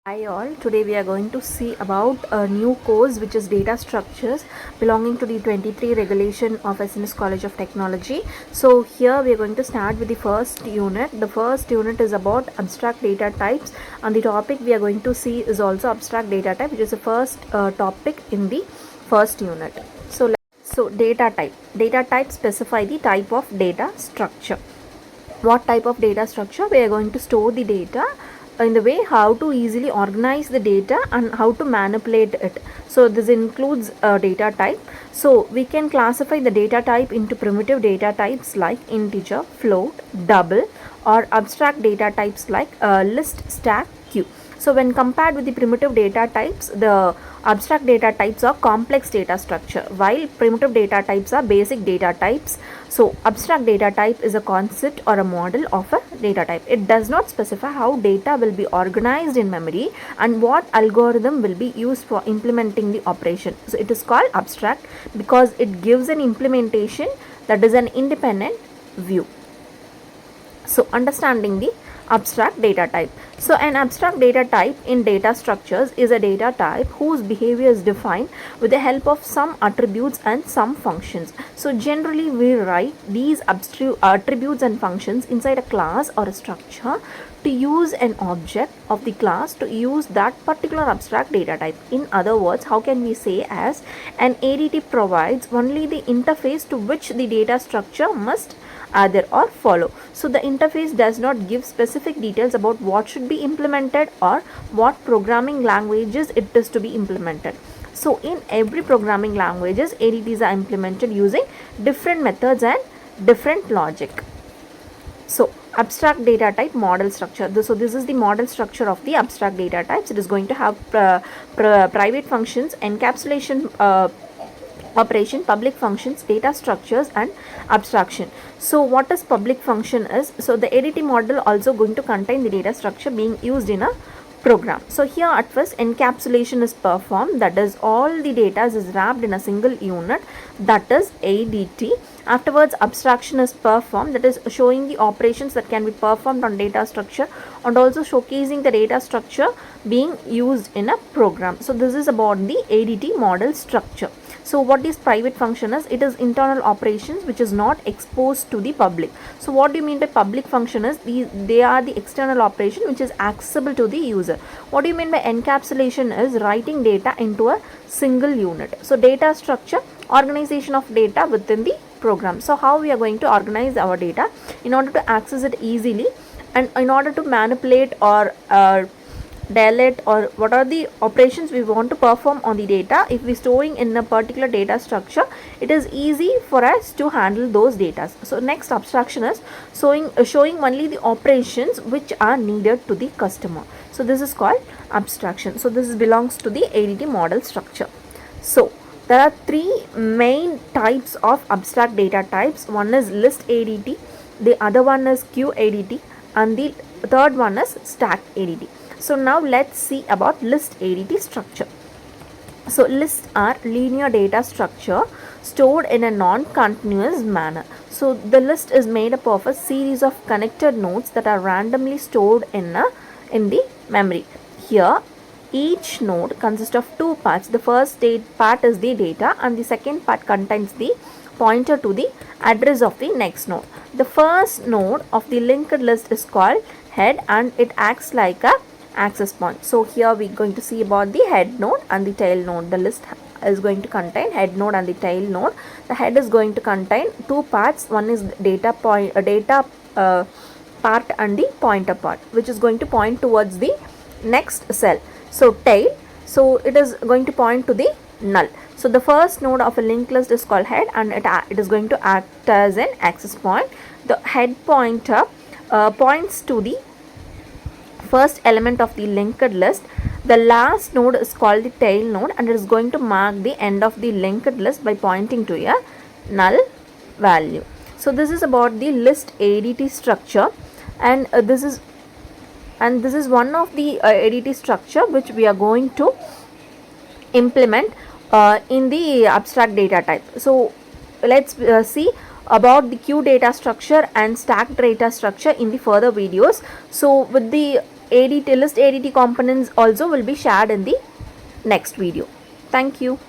Hi all, today we are going to see about a new course which is data structures belonging to the 23 regulation of SNS College of Technology. So here we are going to start with the first unit. The first unit is about abstract data types, and the topic we are going to see is also abstract data type, which is the first topic in the first unit. So data type. Data type specify the type of data structure. What type of data structure? We are going to store the data in the way how to easily organize the data and how to manipulate it. So this includes data type. So we can classify the data type into primitive data types like integer, float, double, or abstract data types like list, stack, queue. So when compared with the primitive data types, the abstract data types are complex data structure, while primitive data types are basic data types. So abstract data type is a concept or a model of a data type. It does not specify how data will be organized in memory and what algorithm will be used for implementing the operation. So it is called abstract because it gives an implementation that is an independent view. So understanding the abstract data type. So an abstract data type in data structures is a data type whose behavior is defined with the help of some attributes and some functions. So generally we write these attributes and functions inside a class or a structure to use an object of the class to use that particular abstract data type. In other words, how can we say as an ADT provides only the interface to which the data structure must either or follow. So the interface does not give specific details about what should be implemented or what programming languages it is to be implemented. So in every programming languages, ADTs are implemented using different methods and different logic. So abstract data type model structure. So this is the model structure of the abstract data types. It is going to have private functions, encapsulation operation, public functions, data structures, and abstraction. So what is public function is, so the ADT model also going to contain the data structure being used in a program. So here at first encapsulation is performed, that is all the data is wrapped in a single unit, that is ADT. Afterwards abstraction is performed, that is showing the operations that can be performed on data structure and also showcasing the data structure being used in a program. So this is about the ADT model structure. So what is private function is, it is internal operations which is not exposed to the public. So what do you mean by public function is, they are the external operation which is accessible to the user. What do you mean by encapsulation is, writing data into a single unit. So data structure, organization of data within the program. So how we are going to organize our data in order to access it easily and in order to manipulate or delete or what are the operations we want to perform on the data. If we storing in a particular data structure, it is easy for us to handle those data. So next abstraction is showing only the operations which are needed to the customer. So this is called abstraction. So this belongs to the ADT model structure. So there are three main types of abstract data types. One is list ADT, the other one is queue ADT, and the third one is stack ADT. So now let's see about list ADT structure. So lists are linear data structure stored in a non-continuous manner. So the list is made up of a series of connected nodes that are randomly stored in the memory. Here each node consists of two parts. The first part is the data and the second part contains the pointer to the address of the next node. The first node of the linked list is called head and it acts like a access point. So here we are going to see about the head node and the tail node. The list is going to contain head node and the tail node. The head is going to contain two parts. One is data part and the pointer part, which is going to point towards the next cell. So tail, so it is going to point to the null. So the first node of a linked list is called head and it is going to act as an access point. The head pointer points to the first element of the linked list. The last node is called the tail node and it is going to mark the end of the linked list by pointing to a null value. So this is about the list ADT structure, and this is one of the ADT structure which we are going to implement in the abstract data type. So let's see about the queue data structure and stack data structure in the further videos. So with the ADT list ADT components also will be shared in the next video. Thank you.